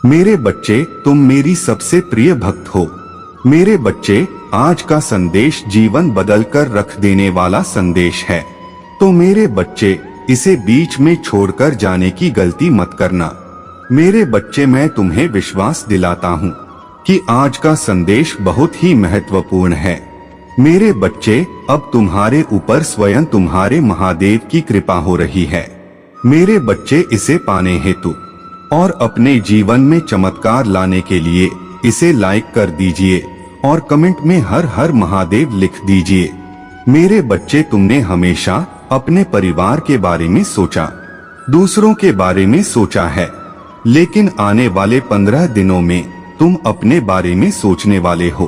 मेरे बच्चे, तुम मेरी सबसे प्रिय भक्त हो। मेरे बच्चे, आज का संदेश जीवन बदलकर रख देने वाला संदेश है। तो मेरे बच्चे, इसे बीच में छोड़कर जाने की गलती मत करना। मेरे बच्चे, मैं तुम्हें विश्वास दिलाता हूँ कि आज का संदेश बहुत ही महत्वपूर्ण है। मेरे बच्चे, अब तुम्हारे ऊपर स्वयं तुम्हारे महादेव की कृपा हो रही है। मेरे बच्चे, इसे पाने हेतु और अपने जीवन में चमत्कार लाने के लिए इसे लाइक कर दीजिए और कमेंट में हर हर महादेव लिख दीजिए। मेरे बच्चे, तुमने हमेशा अपने परिवार के बारे में सोचा, दूसरों के बारे में सोचा है, लेकिन आने वाले 15 दिनों में तुम अपने बारे में सोचने वाले हो।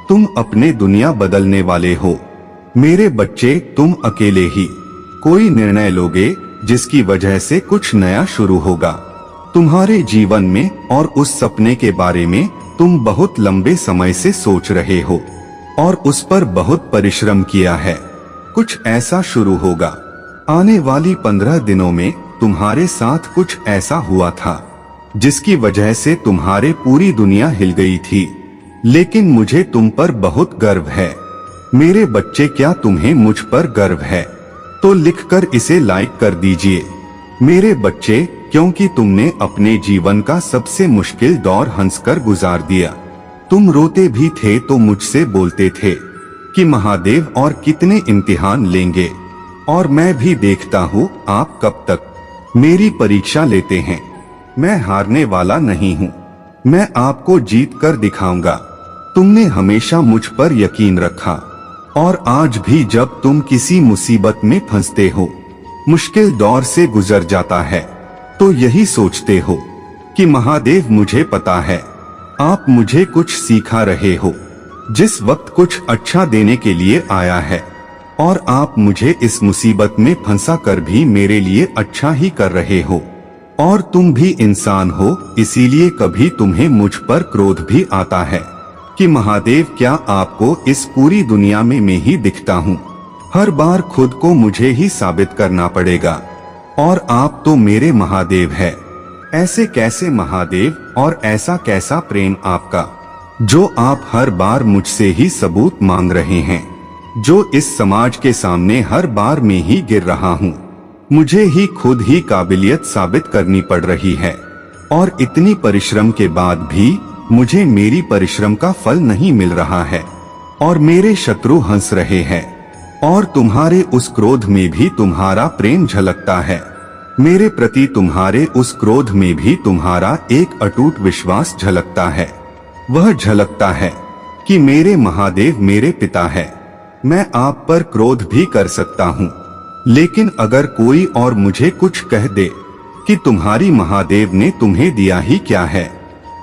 तुम अपने दुनिया बदलने वाले हो। मेरे बच्चे, तुम अकेले ही कोई निर्णय लोगे जिसकी वजह से कुछ नया शुरू होगा तुम्हारे जीवन में, और उस सपने के बारे में तुम बहुत लंबे समय से सोच रहे हो और उस पर बहुत परिश्रम किया है। कुछ ऐसा शुरू होगा। आने वाली 15 दिनों में तुम्हारे साथ कुछ ऐसा हुआ था जिसकी वजह से तुम्हारे पूरी दुनिया हिल गई थी, लेकिन मुझे तुम पर बहुत गर्व है। मेरे बच्चे, क्या तुम्हें मुझ पर गर्व है? तो लिखकर इसे लाइक कर दीजिए। मेरे बच्चे, क्योंकि तुमने अपने जीवन का सबसे मुश्किल दौर हंसकर गुजार दिया। तुम रोते भी थे तो मुझसे बोलते थे कि महादेव और कितने इम्तिहान लेंगे, और मैं भी देखता हूँ आप कब तक मेरी परीक्षा लेते हैं। मैं हारने वाला नहीं हूँ, मैं आपको जीत कर दिखाऊंगा। तुमने हमेशा मुझ पर यकीन रखा, और आज भी जब तुम किसी मुसीबत में फंसते हो, मुश्किल दौर से गुजर जाता है, तो यही सोचते हो कि महादेव, मुझे पता है आप मुझे कुछ सिखा रहे हो। जिस वक्त कुछ अच्छा देने के लिए आया है, और आप मुझे इस मुसीबत में फंसा कर भी मेरे लिए अच्छा ही कर रहे हो। और तुम भी इंसान हो, इसीलिए कभी तुम्हें मुझ पर क्रोध भी आता है कि महादेव, क्या आपको इस पूरी दुनिया में मैं ही दिखता हूँ? हर बार खुद को मुझे ही साबित करना पड़ेगा, और आप तो मेरे महादेव है। ऐसे कैसे महादेव, और ऐसा कैसा प्रेम आपका, जो आप हर बार मुझसे ही सबूत मांग रहे हैं, जो इस समाज के सामने हर बार मैं ही गिर रहा हूँ। मुझे ही खुद ही काबिलियत साबित करनी पड़ रही है, और इतनी परिश्रम के बाद भी मुझे मेरी परिश्रम का फल नहीं मिल रहा है, और मेरे शत्रु हंस रहे हैं, और तुम्हारे उस क्रोध में भी तुम्हारा प्रेम झलकता है। मेरे प्रति तुम्हारे उस क्रोध में भी तुम्हारा एक अटूट विश्वास झलकता है। वह झलकता है कि मेरे महादेव मेरे पिता है। मैं आप पर क्रोध भी कर सकता हूँ, लेकिन अगर कोई और मुझे कुछ कह दे कि तुम्हारी महादेव ने तुम्हें दिया ही क्या है,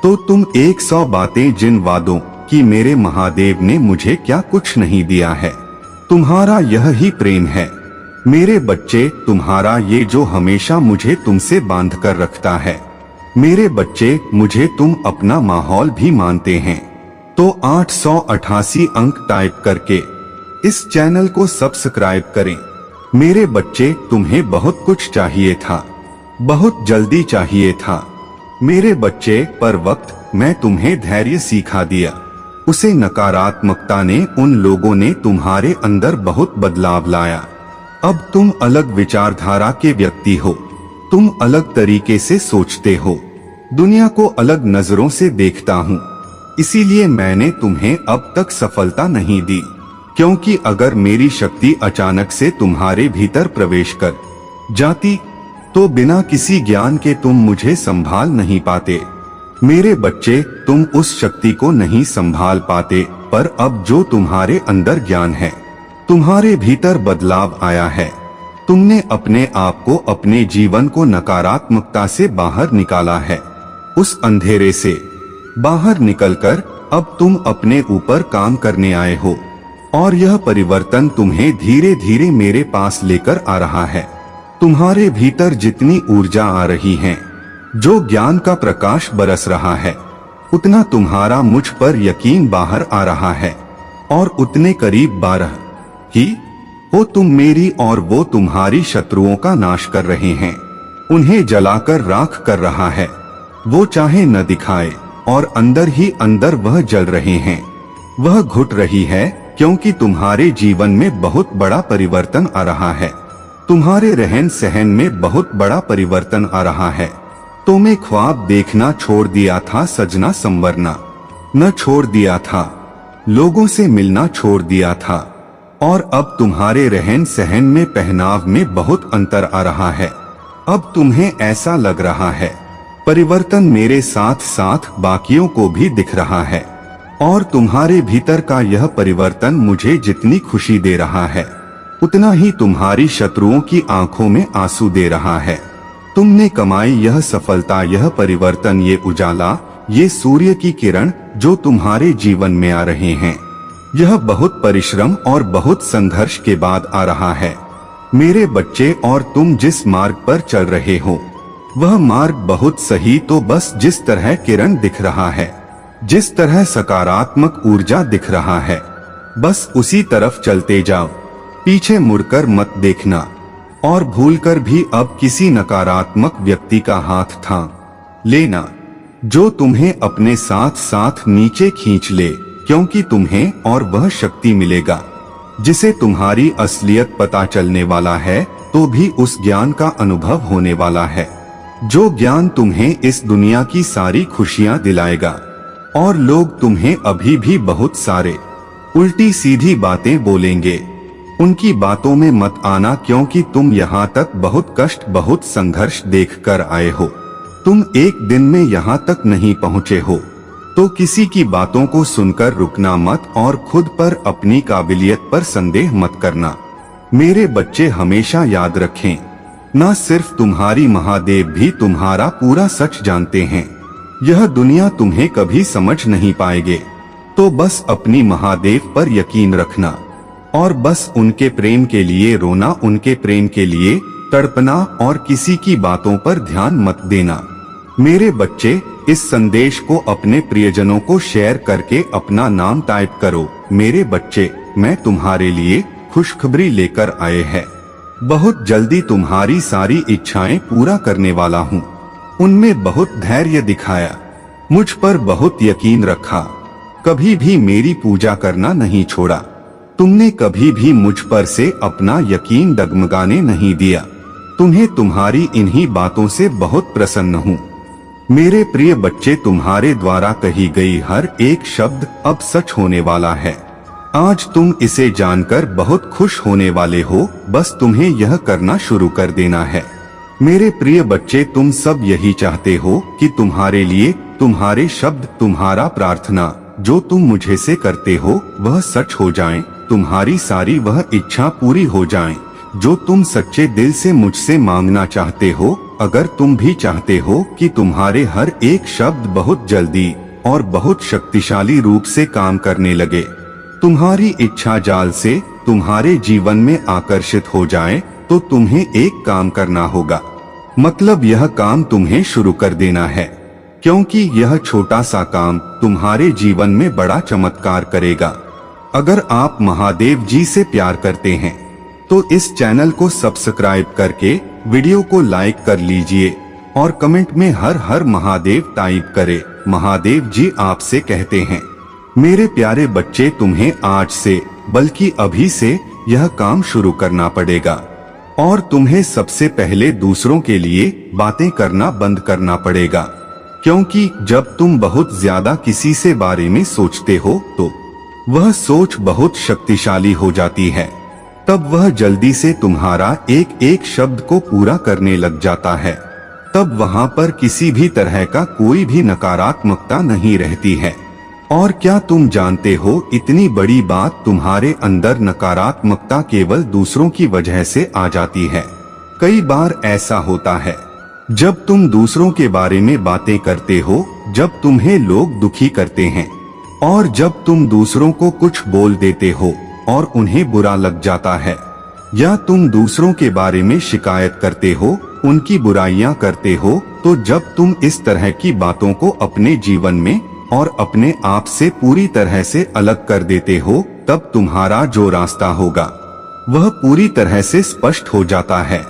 तो तुम 100 बातें जिन वादों कि मेरे महादेव ने मुझे क्या कुछ नहीं दिया है। तुम्हारा यह ही प्रेम है। मेरे बच्चे, तुम्हारा ये जो हमेशा मुझे तुमसे बांध कर रखता है। मेरे बच्चे, मुझे तुम अपना माहौल भी मानते हैं, तो 888 अंक टाइप करके इस चैनल को सब्सक्राइब करें। मेरे बच्चे, तुम्हें बहुत कुछ चाहिए था, बहुत जल्दी चाहिए था। मेरे बच्चे, पर वक्त मैं तुम्हें धैर्य सिखा दिया, उसे नकारात्मकता ने, उन लोगों ने तुम्हारे अंदर बहुत बदलाव लाया। अब तुम अलग विचारधारा के व्यक्ति हो, तुम अलग तरीके से सोचते हो, दुनिया को अलग नजरों से देखता हूँ। इसीलिए मैंने तुम्हें अब तक सफलता नहीं दी, क्योंकि अगर मेरी शक्ति अचानक से तुम्हारे भीतर प्रवेश कर जाती, तो बिना किसी ज्ञान के तुम मुझे संभाल नहीं पाते। मेरे बच्चे, तुम उस शक्ति को नहीं संभाल पाते, पर अब जो तुम्हारे अंदर ज्ञान है, तुम्हारे भीतर बदलाव आया है। तुमने अपने आप को, अपने जीवन को नकारात्मकता से बाहर निकाला है। उस अंधेरे से बाहर निकलकर अब तुम अपने ऊपर काम करने आए हो, और यह परिवर्तन तुम्हें धीरे धीरे मेरे पास लेकर आ रहा है। तुम्हारे भीतर जितनी ऊर्जा आ रही है, जो ज्ञान का प्रकाश बरस रहा है, उतना तुम्हारा मुझ पर यकीन बाहर आ रहा है, और उतने करीब 12 ही हो तुम मेरी और वो तुम्हारी शत्रुओं का नाश कर रहे हैं, उन्हें जलाकर राख कर रहा है। वो चाहे न दिखाए और अंदर ही अंदर वह जल रहे हैं। वह घुट रही है क्योंकि तुम्हारे जीवन में बहुत बड़ा परिवर्तन आ रहा है। तुम्हारे रहन सहन में बहुत बड़ा परिवर्तन आ रहा है। तुम्हें ख्वाब देखना छोड़ दिया था, सजना संवरना न छोड़ दिया था, लोगों से मिलना छोड़ दिया था, और अब तुम्हारे रहन सहन में, पहनाव में बहुत अंतर आ रहा है। अब तुम्हें ऐसा लग रहा है परिवर्तन मेरे साथ साथ बाकियों को भी दिख रहा है, और तुम्हारे भीतर का यह परिवर्तन मुझे जितनी खुशी दे रहा है उतना ही तुम्हारी शत्रुओं की आंखों में आंसू दे रहा है। तुमने कमाई यह सफलता, यह परिवर्तन, ये उजाला, ये सूर्य की किरण जो तुम्हारे जीवन में आ रहे हैं, यह बहुत परिश्रम और बहुत संघर्ष के बाद आ रहा है मेरे बच्चे। और तुम जिस मार्ग पर चल रहे हो वह मार्ग बहुत सही, तो बस जिस तरह किरण दिख रहा है, जिस तरह सकारात्मक ऊर्जा दिख रहा है, बस उसी तरफ चलते जाओ। पीछे मुड़कर मत देखना और भूलकर भी अब किसी नकारात्मक व्यक्ति का हाथ थाम लेना जो तुम्हें अपने साथ साथ नीचे खींच ले, क्योंकि तुम्हें और वह शक्ति मिलेगा जिसे तुम्हारी असलियत पता चलने वाला है, तो भी उस ज्ञान का अनुभव होने वाला है जो ज्ञान तुम्हें इस दुनिया की सारी खुशियां दिलाएगा। और लोग तुम्हें अभी भी बहुत सारे उल्टी सीधी बातें बोलेंगे, उनकी बातों में मत आना, क्योंकि तुम यहाँ तक बहुत कष्ट, बहुत संघर्ष देख कर आए हो। तुम एक दिन में यहाँ तक नहीं पहुँचे हो, तो किसी की बातों को सुनकर रुकना मत और खुद पर, अपनी काबिलियत पर संदेह मत करना। मेरे बच्चे हमेशा याद रखें, न सिर्फ तुम्हारी महादेव भी तुम्हारा पूरा सच जानते हैं। यह दुनिया तुम्हें कभी समझ नहीं पाएगे, तो बस अपनी महादेव पर यकीन रखना और बस उनके प्रेम के लिए रोना, उनके प्रेम के लिए तड़पना, और किसी की बातों पर ध्यान मत देना। मेरे बच्चे, इस संदेश को अपने प्रियजनों को शेयर करके अपना नाम टाइप करो। मेरे बच्चे, मैं तुम्हारे लिए खुशखबरी लेकर आए हैं। बहुत जल्दी तुम्हारी सारी इच्छाएं पूरा करने वाला हूँ। उनमें बहुत धैर्य दिखाया, मुझ पर बहुत यकीन रखा, कभी भी मेरी पूजा करना नहीं छोड़ा। तुमने कभी भी मुझ पर से अपना यकीन डगमगाने नहीं दिया। तुम्हें तुम्हारी इन्हीं बातों से बहुत प्रसन्न हूँ। मेरे प्रिय बच्चे, तुम्हारे द्वारा कही गई हर एक शब्द अब सच होने वाला है। आज तुम इसे जानकर बहुत खुश होने वाले हो, बस तुम्हें यह करना शुरू कर देना है। मेरे प्रिय बच्चे, तुम सब यही चाहते हो कि तुम्हारे लिए तुम्हारे शब्द, तुम्हारा प्रार्थना जो तुम मुझे से करते हो वह सच हो जाए, तुम्हारी सारी वह इच्छा पूरी हो जाए जो तुम सच्चे दिल से मुझसे मांगना चाहते हो। अगर तुम भी चाहते हो कि तुम्हारे हर एक शब्द बहुत जल्दी और बहुत शक्तिशाली रूप से काम करने लगे, तुम्हारी इच्छा जाल से तुम्हारे जीवन में आकर्षित हो जाए, तो तुम्हें एक काम करना होगा। मतलब यह काम तुम्हें शुरू कर देना है, क्योंकि यह छोटा सा काम तुम्हारे जीवन में बड़ा चमत्कार करेगा। अगर आप महादेव जी से प्यार करते हैं तो इस चैनल को सब्सक्राइब करके वीडियो को लाइक कर लीजिए और कमेंट में हर हर महादेव टाइप करें। महादेव जी आपसे कहते हैं, मेरे प्यारे बच्चे, तुम्हें आज से बल्कि अभी से यह काम शुरू करना पड़ेगा और तुम्हें सबसे पहले दूसरों के लिए बातें करना बंद करना पड़ेगा, क्योंकि जब तुम बहुत ज्यादा किसी से बारे में सोचते हो तो वह सोच बहुत शक्तिशाली हो जाती है। तब वह जल्दी से तुम्हारा एक एक शब्द को पूरा करने लग जाता है। तब वहां पर किसी भी तरह का कोई भी नकारात्मकता नहीं रहती है। और क्या तुम जानते हो, इतनी बड़ी बात, तुम्हारे अंदर नकारात्मकता केवल दूसरों की वजह से आ जाती है। कई बार ऐसा होता है जब तुम दूसरों के बारे में बातें करते हो, जब तुम्हें लोग दुखी करते हैं और जब तुम दूसरों को कुछ बोल देते हो और उन्हें बुरा लग जाता है, या तुम दूसरों के बारे में शिकायत करते हो, उनकी बुराइयां करते हो, तो जब तुम इस तरह की बातों को अपने जीवन में और अपने आप से पूरी तरह से अलग कर देते हो, तब तुम्हारा जो रास्ता होगा वह पूरी तरह से स्पष्ट हो जाता है।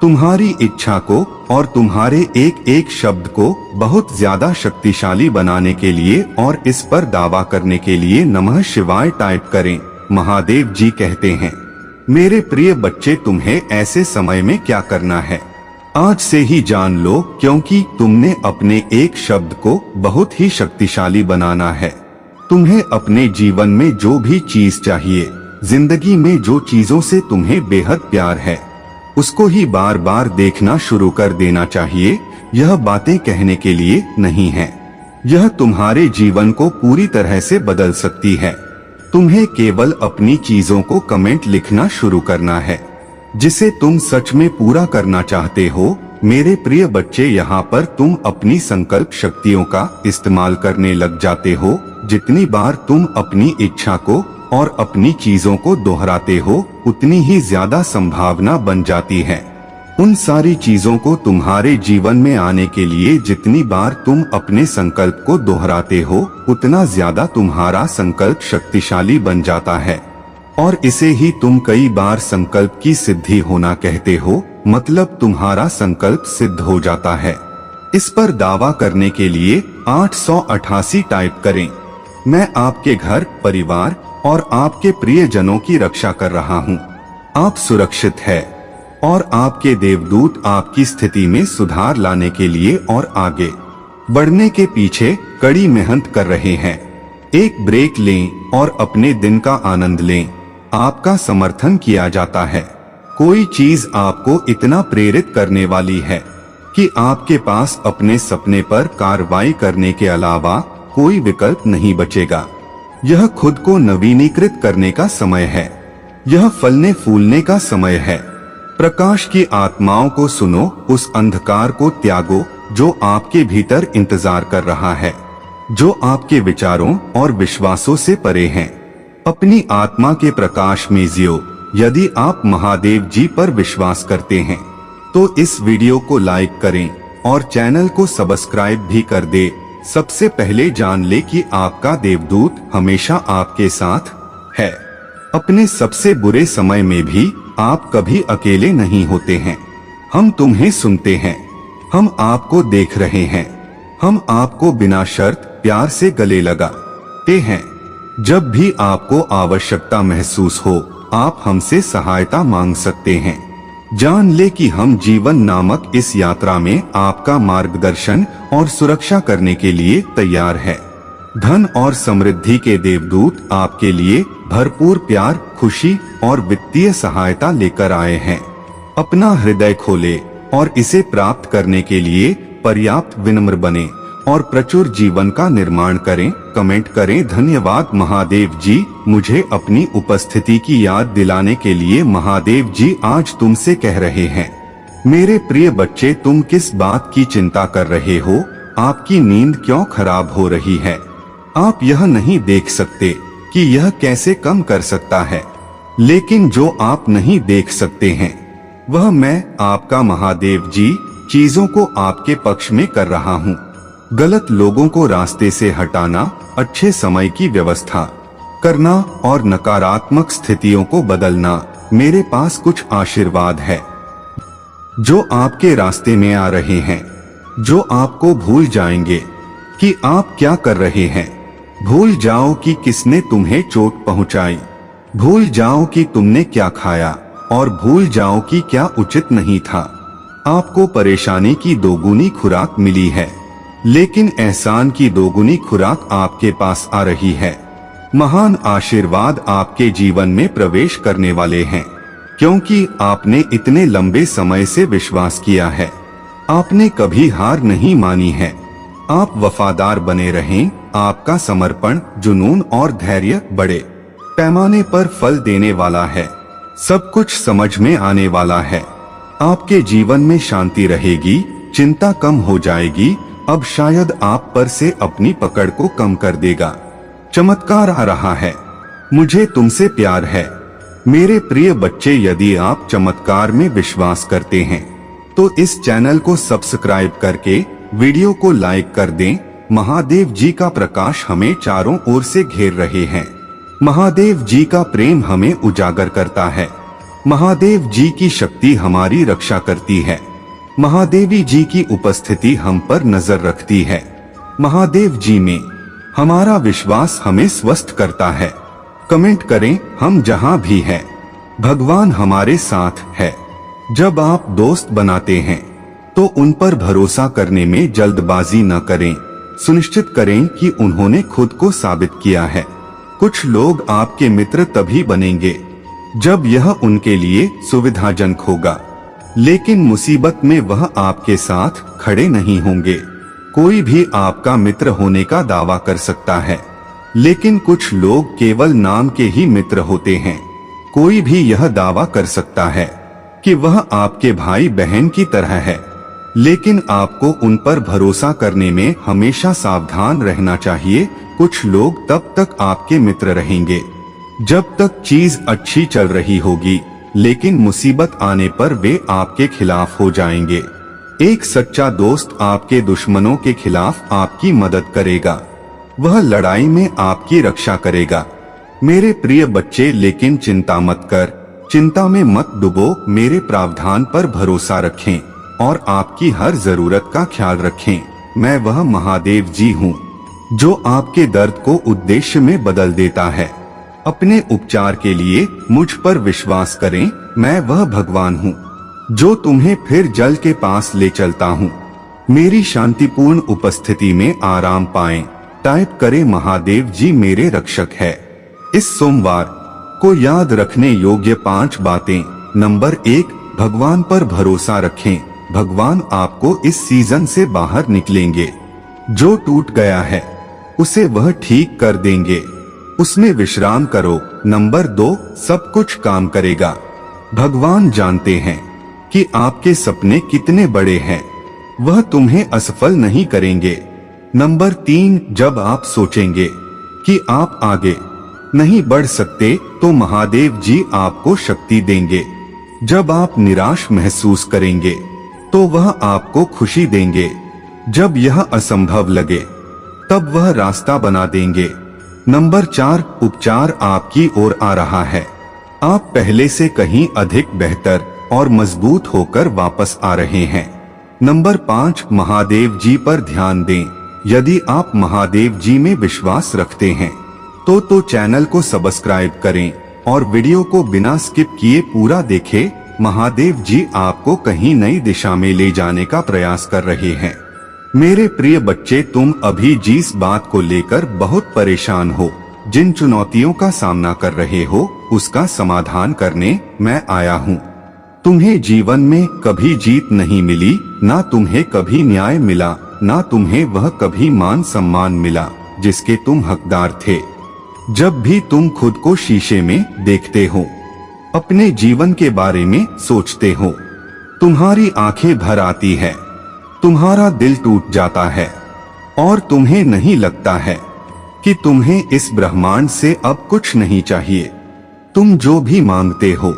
तुम्हारी इच्छा को और तुम्हारे एक एक शब्द को बहुत ज्यादा शक्तिशाली बनाने के लिए और इस पर दावा करने के लिए नमः शिवाय टाइप करें। महादेव जी कहते हैं, मेरे प्रिय बच्चे, तुम्हें ऐसे समय में क्या करना है आज से ही जान लो, क्योंकि तुमने अपने एक शब्द को बहुत ही शक्तिशाली बनाना है। तुम्हें अपने जीवन में जो भी चीज चाहिए, जिंदगी में जो चीजों से तुम्हें बेहद प्यार है, उसको ही बार बार देखना शुरू कर देना चाहिए। यह बातें कहने के लिए नहीं है, यह तुम्हारे जीवन को पूरी तरह से बदल सकती है। तुम्हें केवल अपनी चीजों को कमेंट लिखना शुरू करना है जिसे तुम सच में पूरा करना चाहते हो। मेरे प्रिय बच्चे, यहाँ पर तुम अपनी संकल्प शक्तियों का इस्तेमाल करने लग जाते हो। जितनी बार तुम अपनी इच्छा को और अपनी चीजों को दोहराते हो, उतनी ही ज्यादा संभावना बन जाती है उन सारी चीजों को तुम्हारे जीवन में आने के लिए। जितनी बार तुम अपने संकल्प को दोहराते हो, उतना ज्यादा तुम्हारा संकल्प शक्तिशाली बन जाता है और इसे ही तुम कई बार संकल्प की सिद्धि होना कहते हो। मतलब तुम्हारा संकल्प सिद्ध हो जाता है। इस पर दावा करने के लिए 888 टाइप करें। मैं आपके घर, परिवार और आपके प्रियजनों की रक्षा कर रहा हूँ। आप सुरक्षित है और आपके देवदूत आपकी स्थिति में सुधार लाने के लिए और आगे बढ़ने के पीछे कड़ी मेहनत कर रहे हैं। एक ब्रेक लें और अपने दिन का आनंद लें। आपका समर्थन किया जाता है। कोई चीज आपको इतना प्रेरित करने वाली है कि आपके पास अपने सपने पर कार्रवाई करने के अलावा कोई विकल्प नहीं बचेगा। यह खुद को नवीनीकृत करने का समय है। यह फलने फूलने का समय है। प्रकाश की आत्माओं को सुनो, उस अंधकार को त्यागो जो आपके भीतर इंतजार कर रहा है, जो आपके विचारों और विश्वासों से परे हैं। अपनी आत्मा के प्रकाश में जियो। यदि आप महादेव जी पर विश्वास करते हैं तो इस वीडियो को लाइक करें और चैनल को सब्सक्राइब भी कर दे। सबसे पहले जान ले कि आपका देवदूत हमेशा आपके साथ है। अपने सबसे बुरे समय में भी आप कभी अकेले नहीं होते हैं। हम तुम्हें सुनते हैं, हम आपको देख रहे हैं, हम आपको बिना शर्त प्यार से गले लगाते हैं। जब भी आपको आवश्यकता महसूस हो, आप हमसे सहायता मांग सकते हैं। जान ले कि हम जीवन नामक इस यात्रा में आपका मार्गदर्शन और सुरक्षा करने के लिए तैयार है। धन और समृद्धि के देवदूत आपके लिए भरपूर प्यार, खुशी और वित्तीय सहायता लेकर आए हैं। अपना हृदय खोले और इसे प्राप्त करने के लिए पर्याप्त विनम्र बने और प्रचुर जीवन का निर्माण करें। कमेंट करें, धन्यवाद महादेव जी, मुझे अपनी उपस्थिति की याद दिलाने के लिए। महादेव जी आज तुमसे कह रहे हैं, मेरे प्रिय बच्चे, तुम किस बात की चिंता कर रहे हो? आपकी नींद क्यों खराब हो रही है? आप यह नहीं देख सकते कि यह कैसे कम कर सकता है, लेकिन जो आप नहीं देख सकते हैं वह मैं, आपका महादेव जी, चीजों को आपके पक्ष में कर रहा हूँ। गलत लोगों को रास्ते से हटाना, अच्छे समय की व्यवस्था करना और नकारात्मक स्थितियों को बदलना। मेरे पास कुछ आशीर्वाद है जो आपके रास्ते में आ रहे हैं, जो आपको भूल जाएंगे कि आप क्या कर रहे हैं। भूल जाओ कि किसने तुम्हें चोट पहुंचाई, भूल जाओ कि तुमने क्या खाया और भूल जाओ कि क्या उचित नहीं था। आपको परेशानी की दोगुनी खुराक मिली है, लेकिन एहसान की दोगुनी खुराक आपके पास आ रही है। महान आशीर्वाद आपके जीवन में प्रवेश करने वाले हैं, क्योंकि आपने इतने लंबे समय से विश्वास किया है। आपने कभी हार नहीं मानी है। आप वफादार बने रहें। आपका समर्पण, जुनून और धैर्य बड़े पैमाने पर फल देने वाला है। सब कुछ समझ में आने वाला है। आपके जीवन में शांति रहेगी, चिंता कम हो जाएगी। अब शायद आप पर से अपनी पकड़ को कम कर देगा। चमत्कार आ रहा है। मुझे तुमसे प्यार है। मेरे प्रिय बच्चे, यदि आप चमत्कार में विश्वास करते हैं तो इस चैनल को सब्सक्राइब करके वीडियो को लाइक कर दें। महादेव जी का प्रकाश हमें चारों ओर से घेर रहे हैं। महादेव जी का प्रेम हमें उजागर करता है। महादेव जी की शक्ति हमारी रक्षा करती है। महादेवी जी की उपस्थिति हम पर नजर रखती है। महादेव जी में हमारा विश्वास हमें स्वस्थ करता है। कमेंट करें, हम जहां भी हैं भगवान हमारे साथ है। जब आप दोस्त बनाते हैं तो उन पर भरोसा करने में जल्दबाजी न करें। सुनिश्चित करें कि उन्होंने खुद को साबित किया है। कुछ लोग आपके मित्र तभी बनेंगे जब यह उनके लिए सुविधाजनक होगा, लेकिन मुसीबत में वह आपके साथ खड़े नहीं होंगे। कोई भी आपका मित्र होने का दावा कर सकता है, लेकिन कुछ लोग केवल नाम के ही मित्र होते हैं। कोई भी यह दावा कर सकता है कि वह आपके भाई बहन की तरह है, लेकिन आपको उन पर भरोसा करने में हमेशा सावधान रहना चाहिए। कुछ लोग तब तक आपके मित्र रहेंगे जब तक चीज अच्छी चल रही होगी, लेकिन मुसीबत आने पर वे आपके खिलाफ हो जाएंगे। एक सच्चा दोस्त आपके दुश्मनों के खिलाफ आपकी मदद करेगा। वह लड़ाई में आपकी रक्षा करेगा। मेरे प्रिय बच्चे, लेकिन चिंता मत कर, चिंता में मत डूबो। मेरे प्रावधान पर भरोसा रखें और आपकी हर जरूरत का ख्याल रखें। मैं वह महादेव जी हूँ जो आपके दर्द को उद्देश्य में बदल देता है। अपने उपचार के लिए मुझ पर विश्वास करें। मैं वह भगवान हूँ जो तुम्हें फिर जल के पास ले चलता हूँ। मेरी शांतिपूर्ण उपस्थिति में आराम पाएं। टाइप करें, महादेव जी मेरे रक्षक है। इस सोमवार को याद रखने योग्य 5 बातें। नंबर 1, भगवान पर भरोसा रखें। भगवान आपको इस सीजन से बाहर निकलेंगे। जो टूट गया है उसे वह ठीक कर देंगे। उसमें विश्राम करो। नंबर 2, सब कुछ काम करेगा। भगवान जानते हैं कि आपके सपने कितने बड़े हैं। वह तुम्हें असफल नहीं करेंगे। नंबर 3, जब आप सोचेंगे कि आप आगे नहीं बढ़ सकते तो महादेव जी आपको शक्ति देंगे। जब आप निराश महसूस करेंगे तो वह आपको खुशी देंगे। जब यह असंभव लगे तब वह रास्ता बना देंगे। नंबर 4, उपचार आपकी ओर आ रहा है। आप पहले से कहीं अधिक बेहतर और मजबूत होकर वापस आ रहे हैं। नंबर 5, महादेव जी पर ध्यान दें। यदि आप महादेव जी में विश्वास रखते हैं तो चैनल को सब्सक्राइब करें और वीडियो को बिना स्किप किए पूरा देखें। महादेव जी आपको कहीं नई दिशा में ले जाने का प्रयास कर रहे हैं। मेरे प्रिय बच्चे, तुम अभी जिस बात को लेकर बहुत परेशान हो, जिन चुनौतियों का सामना कर रहे हो, उसका समाधान करने मैं आया हूँ। तुम्हें जीवन में कभी जीत नहीं मिली, ना तुम्हें कभी न्याय मिला, ना तुम्हें वह कभी मान सम्मान मिला जिसके तुम हकदार थे। जब भी तुम खुद को शीशे में देखते हो, अपने जीवन के बारे में सोचते हो, तुम्हारी आंखें भर आती है, तुम्हारा दिल टूट जाता है और तुम्हें नहीं लगता है कि तुम्हें इस ब्रह्मांड से अब कुछ नहीं चाहिए। तुम जो भी मांगते हो,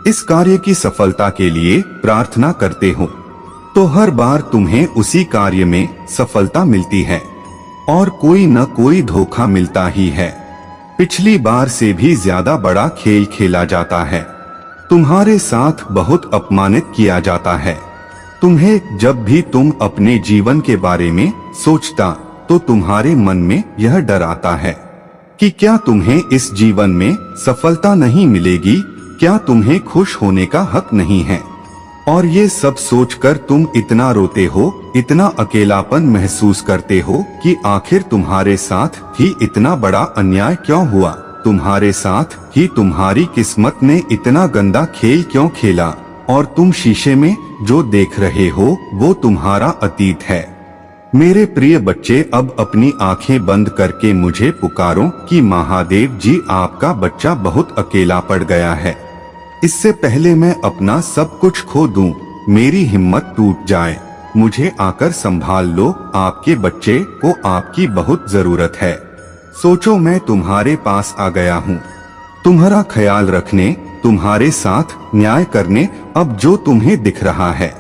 इस कार्य की सफलता के लिए प्रार्थना करते हो, तो हर बार तुम्हें उसी कार्य में सफलता मिलती है और कोई न कोई धोखा मिलता ही है। पिछली बार से भी ज्यादा बड़ा खेल खेला जाता है। तुम्हारे साथ बहुत अपमानित किया जाता है। तुम्हें जब भी तुम अपने जीवन के बारे में सोचता तो तुम्हारे मन में यह डर आता है कि क्या तुम्हें इस जीवन में सफलता नहीं मिलेगी, क्या तुम्हें खुश होने का हक नहीं है। और ये सब सोचकर तुम इतना रोते हो, इतना अकेलापन महसूस करते हो कि आखिर तुम्हारे साथ ही इतना बड़ा अन्याय क्यों हुआ, तुम्हारे साथ ही तुम्हारी किस्मत ने इतना गंदा खेल क्यों खेला, और तुम शीशे में जो देख रहे हो वो तुम्हारा अतीत है। मेरे प्रिय बच्चे, अब अपनी आंखें बंद करके मुझे पुकारो कि महादेव जी, आपका बच्चा बहुत अकेला पड़ गया है। इससे पहले मैं अपना सब कुछ खो दूं, मेरी हिम्मत टूट जाए, मुझे आकर संभाल लो। आपके बच्चे को आपकी बहुत जरूरत है। सोचो, मैं तुम्हारे पास आ गया हूँ, तुम्हारा ख्याल रखने, तुम्हारे साथ न्याय करने। अब जो तुम्हें दिख रहा है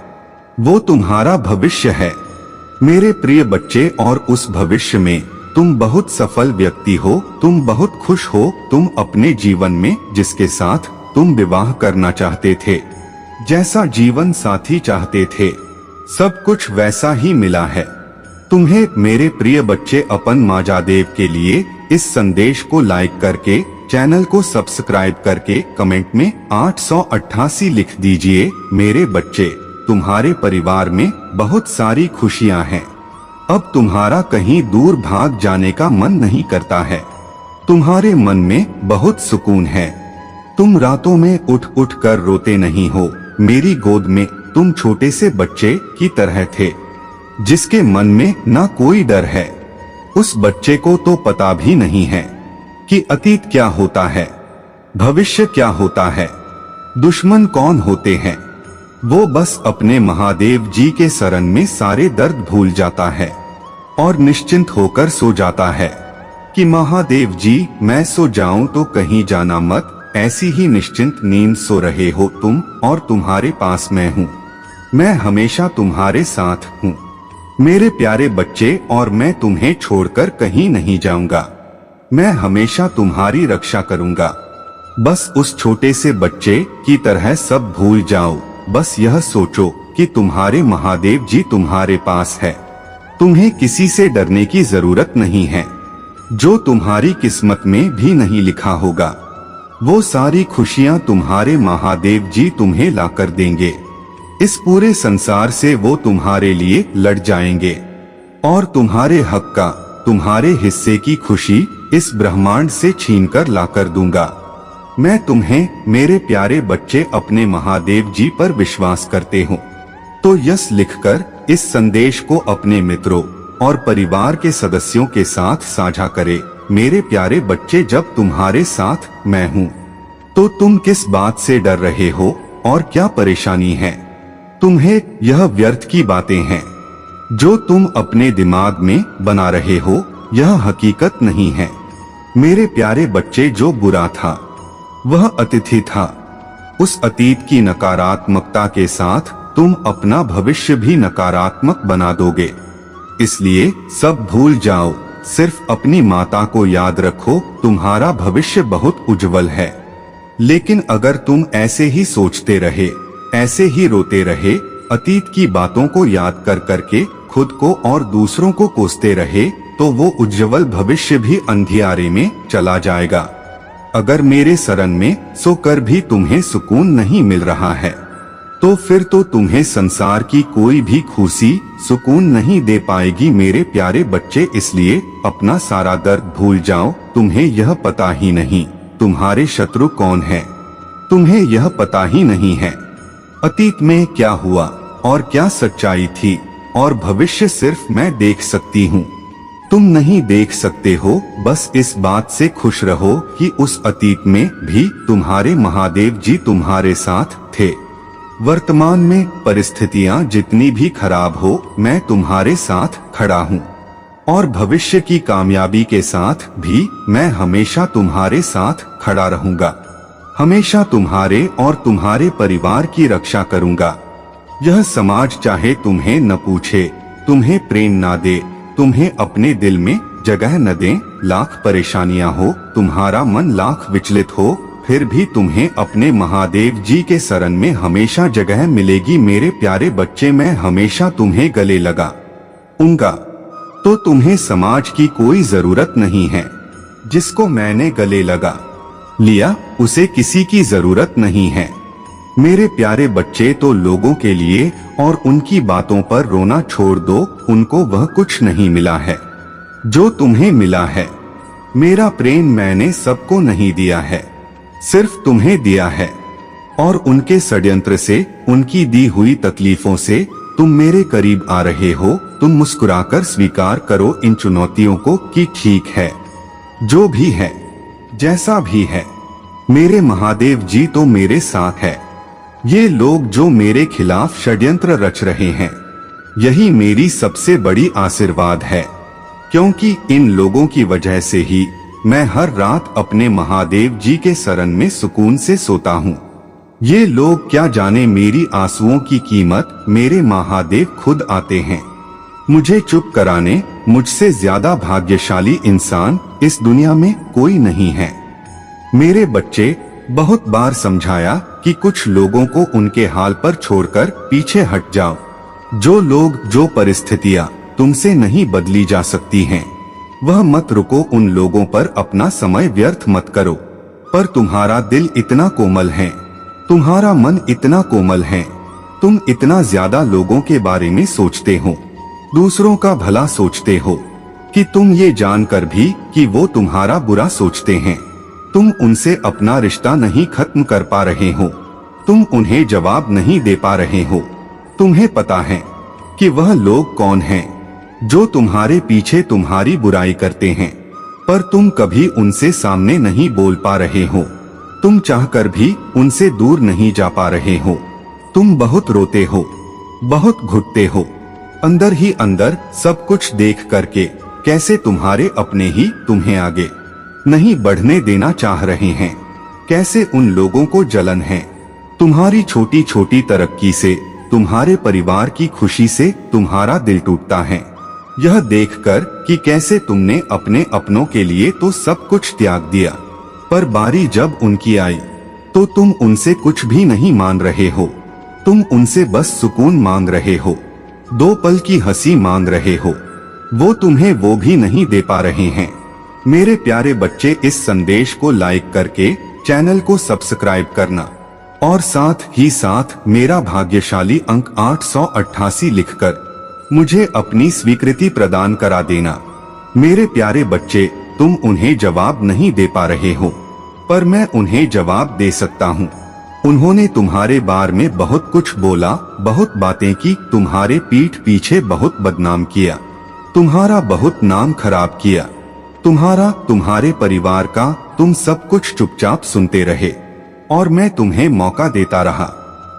वो तुम्हारा भविष्य है मेरे प्रिय बच्चे, और उस भविष्य में तुम बहुत सफल व्यक्ति हो, तुम बहुत खुश हो। तुम अपने जीवन में जिसके साथ तुम विवाह करना चाहते थे, जैसा जीवन साथी चाहते थे, सब कुछ वैसा ही मिला है। तुम्हें मेरे प्रिय बच्चे अपन माजादेव के लिए इस संदेश को लाइक करके, चैनल को सब्सक्राइब करके कमेंट में 888 लिख दीजिए। मेरे बच्चे, तुम्हारे परिवार में बहुत सारी खुशियां हैं। अब तुम्हारा कहीं दूर भाग जाने का मन नहीं करता है। तुम्हारे मन में बहुत सुकून है। तुम रातों में उठ उठ कर रोते नहीं हो। मेरी गोद में तुम छोटे से बच्चे की तरह थे, जिसके मन में ना कोई डर है। उस बच्चे को तो पता भी नहीं है कि अतीत क्या होता है, भविष्य क्या होता है, दुश्मन कौन होते हैं। वो बस अपने महादेव जी के शरण में सारे दर्द भूल जाता है और निश्चिंत होकर सो जाता है कि महादेव जी, मैं सो जाऊं तो कहीं जाना मत। ऐसी ही निश्चिंत नींद सो रहे हो तुम, और तुम्हारे पास मैं हूँ। मैं हमेशा तुम्हारे साथ हूँ मेरे प्यारे बच्चे, और मैं तुम्हें छोड़कर कहीं नहीं जाऊंगा। मैं हमेशा तुम्हारी रक्षा करूंगा। बस उस छोटे से बच्चे की तरह सब भूल जाओ। बस यह सोचो कि तुम्हारे महादेव जी तुम्हारे पास है। तुम्हें किसी से डरने की जरूरत नहीं है। जो तुम्हारी किस्मत में भी नहीं लिखा होगा, वो सारी खुशियां तुम्हारे महादेव जी तुम्हें लाकर देंगे। इस पूरे संसार से वो तुम्हारे लिए लड़ जाएंगे, और तुम्हारे हक का, तुम्हारे हिस्से की खुशी इस ब्रह्मांड से छीनकर लाकर दूंगा। मैं तुम्हें, मेरे प्यारे बच्चे, अपने महादेव जी पर विश्वास करते हो तो यस लिखकर इस संदेश को अपने मित्रों और परिवार के सदस्यों के साथ साझा करें। मेरे प्यारे बच्चे, जब तुम्हारे साथ मैं हूँ तो तुम किस बात से डर रहे हो और क्या परेशानी है? तुम्हें यह व्यर्थ की बातें हैं जो तुम अपने दिमाग में बना रहे हो, यह हकीकत नहीं है। मेरे प्यारे बच्चे, जो बुरा था वह अतिथि था। उस अतीत की नकारात्मकता के साथ तुम अपना भविष्य भी नकारात्मक बना दोगे। इसलिए सब भूल जाओ, सिर्फ अपनी माता को याद रखो। तुम्हारा भविष्य बहुत उज्जवल है। लेकिन अगर तुम ऐसे ही सोचते रहे, ऐसे ही रोते रहे, अतीत की बातों को याद कर करके खुद को और दूसरों को कोसते रहे, तो वो उज्जवल भविष्य भी अंधियारे में चला जाएगा। अगर मेरे शरण में सोकर भी तुम्हें सुकून नहीं मिल रहा है, तो फिर तो तुम्हें संसार की कोई भी खुशी सुकून नहीं दे पाएगी। मेरे प्यारे बच्चे, इसलिए अपना सारा दर्द भूल जाओ। तुम्हें यह पता ही नहीं तुम्हारे शत्रु कौन है। तुम्हें यह पता ही नहीं है अतीत में क्या हुआ और क्या सच्चाई थी, और भविष्य सिर्फ मैं देख सकती हूँ, तुम नहीं देख सकते हो। बस इस बात से खुश रहो कि उस अतीत में भी तुम्हारे महादेव जी तुम्हारे साथ थे। वर्तमान में परिस्थितियां जितनी भी खराब हो, मैं तुम्हारे साथ खड़ा हूँ, और भविष्य की कामयाबी के साथ भी मैं हमेशा तुम्हारे साथ खड़ा रहूंगा। हमेशा तुम्हारे और तुम्हारे परिवार की रक्षा करूंगा। यह समाज चाहे तुम्हें न पूछे, तुम्हें प्रेम ना दे, तुम्हें अपने दिल में जगह न दे, लाख परेशानियां हो, तुम्हारा मन लाख विचलित हो, फिर भी तुम्हें अपने महादेव जी के शरण में हमेशा जगह मिलेगी। मेरे प्यारे बच्चे, मैं हमेशा तुम्हें गले लगाऊंगा, तो तुम्हें समाज की कोई जरूरत नहीं है। जिसको मैंने गले लगा लिया, उसे किसी की जरूरत नहीं है। मेरे प्यारे बच्चे, तो लोगों के लिए और उनकी बातों पर रोना छोड़ दो। उनको वह कुछ नहीं मिला है जो तुम्हें मिला है। मेरा प्रेम मैंने सबको नहीं दिया है, सिर्फ तुम्हें दिया है। और उनके षड्यंत्र से, उनकी दी हुई तकलीफों से तुम मेरे करीब आ रहे हो। तुम मुस्कुराकर स्वीकार करो इन चुनौतियों को कि ठीक है, जो भी है, जैसा भी है, मेरे महादेव जी तो मेरे साथ है। ये लोग जो मेरे खिलाफ षड्यंत्र रच रहे हैं, यही मेरी सबसे बड़ी आशीर्वाद है, क्योंकि इन लोगों की वजह से ही मैं हर रात अपने महादेव जी के शरण में सुकून से सोता हूँ। ये लोग क्या जाने मेरी आंसुओं की कीमत। मेरे महादेव खुद आते हैं मुझे चुप कराने। मुझसे ज्यादा भाग्यशाली इंसान इस दुनिया में कोई नहीं है। मेरे बच्चे, बहुत बार समझाया कि कुछ लोगों को उनके हाल पर छोड़कर पीछे हट जाओ। जो लोग, जो परिस्थितियां तुमसे नहीं बदली जा सकती हैं, वह मत रुको। उन लोगों पर अपना समय व्यर्थ मत करो। पर तुम्हारा दिल इतना कोमल है, तुम्हारा मन इतना कोमल है, तुम इतना ज्यादा लोगों के बारे में सोचते हो, दूसरों का भला सोचते हो, कि तुम ये जानकर भी कि वो तुम्हारा बुरा सोचते हैं, तुम उनसे अपना रिश्ता नहीं खत्म कर पा रहे हो, तुम उन्हें जवाब नहीं दे पा रहे हो। तुम्हें पता है कि वह लोग कौन हैं जो तुम्हारे पीछे तुम्हारी बुराई करते हैं, पर तुम कभी उनसे सामने नहीं बोल पा रहे हो। तुम चाहकर भी उनसे दूर नहीं जा पा रहे हो। तुम बहुत रोते हो, बहुत घुटते हो, अंदर ही अंदर सब कुछ देख करके कैसे तुम्हारे अपने ही तुम्हें आगे नहीं बढ़ने देना चाह रहे हैं। कैसे उन लोगों को जलन है तुम्हारी छोटी छोटी तरक्की से, तुम्हारे परिवार की खुशी से तुम्हारा दिल टूटता है, यह देखकर कि कैसे तुमने अपने अपनों के लिए तो सब कुछ त्याग दिया, पर बारी जब उनकी आई तो तुम उनसे कुछ भी नहीं मान रहे हो। तुम उनसे बस सुकून मांग रहे हो, 2 पल की हंसी मांग रहे हो, वो तुम्हें वो भी नहीं दे पा रहे हैं। मेरे प्यारे बच्चे, इस संदेश को लाइक करके चैनल को सब्सक्राइब करना और साथ ही साथ मेरा भाग्यशाली अंक 888 लिखकर मुझे अपनी स्वीकृति प्रदान करा देना। मेरे प्यारे बच्चे, तुम उन्हें जवाब नहीं दे पा रहे हो, पर मैं उन्हें जवाब दे सकता हूँ। उन्होंने तुम्हारे बारे में बहुत कुछ बोला, बहुत बातें की, तुम्हारे पीठ पीछे बहुत बदनाम किया, तुम्हारा बहुत नाम खराब किया, तुम्हारे परिवार का, तुम सब कुछ चुपचाप सुनते रहे और मैं तुम्हें मौका देता रहा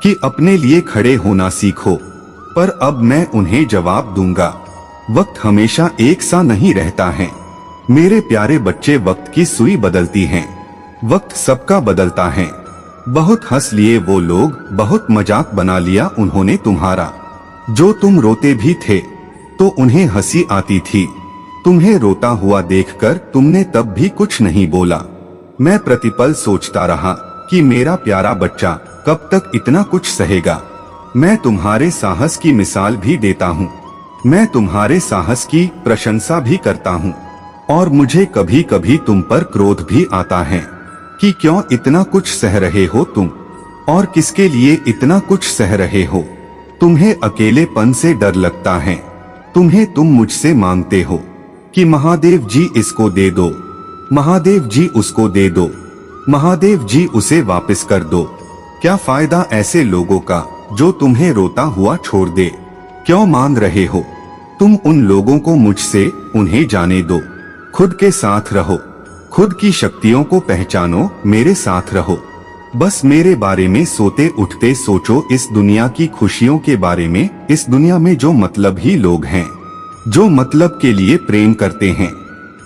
कि अपने लिए खड़े होना सीखो, पर अब मैं उन्हें जवाब दूंगा। वक्त हमेशा एक सा नहीं रहता है मेरे प्यारे बच्चे, वक्त की सुई बदलती है, वक्त सबका बदलता है। बहुत हंस लिए वो लोग, बहुत मजाक बना लिया उन्होंने तुम्हारा, जो तुम रोते भी थे तो उन्हें हंसी आती थी। तुम्हें रोता हुआ देखकर तुमने तब भी कुछ नहीं बोला। मैं प्रतिपल सोचता रहा कि मेरा प्यारा बच्चा कब तक इतना कुछ सहेगा। मैं तुम्हारे साहस की मिसाल भी देता हूँ, मैं तुम्हारे साहस की प्रशंसा भी करता हूँ, और मुझे कभी कभी तुम पर क्रोध भी आता है कि क्यों इतना कुछ सह रहे हो तुम, और किसके लिए इतना कुछ सह रहे हो। तुम्हें अकेलेपन से डर लगता है, तुम मुझसे मांगते हो कि महादेव जी इसको दे दो, महादेव जी उसको दे दो, महादेव जी उसे वापस कर दो। क्या फायदा ऐसे लोगों का जो तुम्हें रोता हुआ छोड़ दे। क्यों मांग रहे हो तुम उन लोगों को मुझसे, उन्हें जाने दो। खुद के साथ रहो, खुद की शक्तियों को पहचानो, मेरे साथ रहो। बस मेरे बारे में सोते उठते सोचो, इस दुनिया की खुशियों के बारे में। इस दुनिया में जो मतलब ही लोग हैं, जो मतलब के लिए प्रेम करते हैं,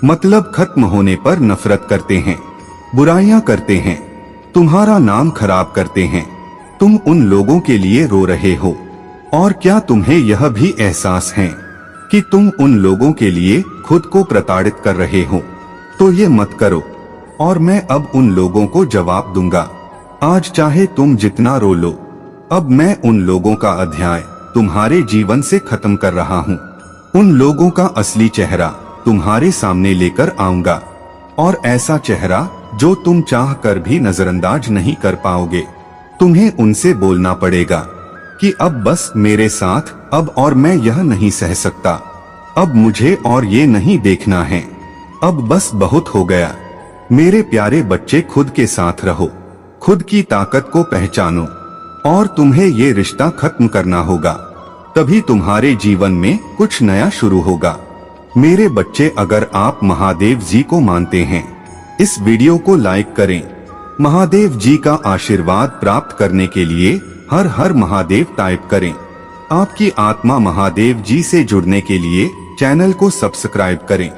मतलब खत्म होने पर नफरत करते हैं, बुराइयां करते हैं, तुम्हारा नाम खराब करते हैं। तुम उन लोगों के लिए रो रहे हो, और क्या तुम्हें यह भी एहसास है कि तुम उन लोगों के लिए खुद को प्रताड़ित कर रहे हो? तो ये मत करो, और मैं अब उन लोगों को जवाब दूंगा। आज चाहे तुम जितना रो लो, अब मैं उन लोगों का अध्याय तुम्हारे जीवन से खत्म कर रहा हूँ। उन लोगों का असली चेहरा तुम्हारे सामने लेकर आऊंगा, और ऐसा चेहरा जो तुम चाह कर भी नजरअंदाज नहीं कर पाओगे। तुम्हें उनसे बोलना पड़ेगा कि अब बस मेरे साथ, अब और मैं यह नहीं सह सकता, अब मुझे और ये नहीं देखना है, अब बस बहुत हो गया। मेरे प्यारे बच्चे, खुद के साथ रहो, खुद की ताकत को पहचानो, और तुम्हें ये रिश्ता खत्म करना होगा, तभी तुम्हारे जीवन में कुछ नया शुरू होगा। मेरे बच्चे, अगर आप महादेव जी को मानते हैं, इस वीडियो को लाइक करें। महादेव जी का आशीर्वाद प्राप्त करने के लिए हर हर महादेव टाइप करें। आपकी आत्मा महादेव जी से जुड़ने के लिए चैनल को सब्सक्राइब करें।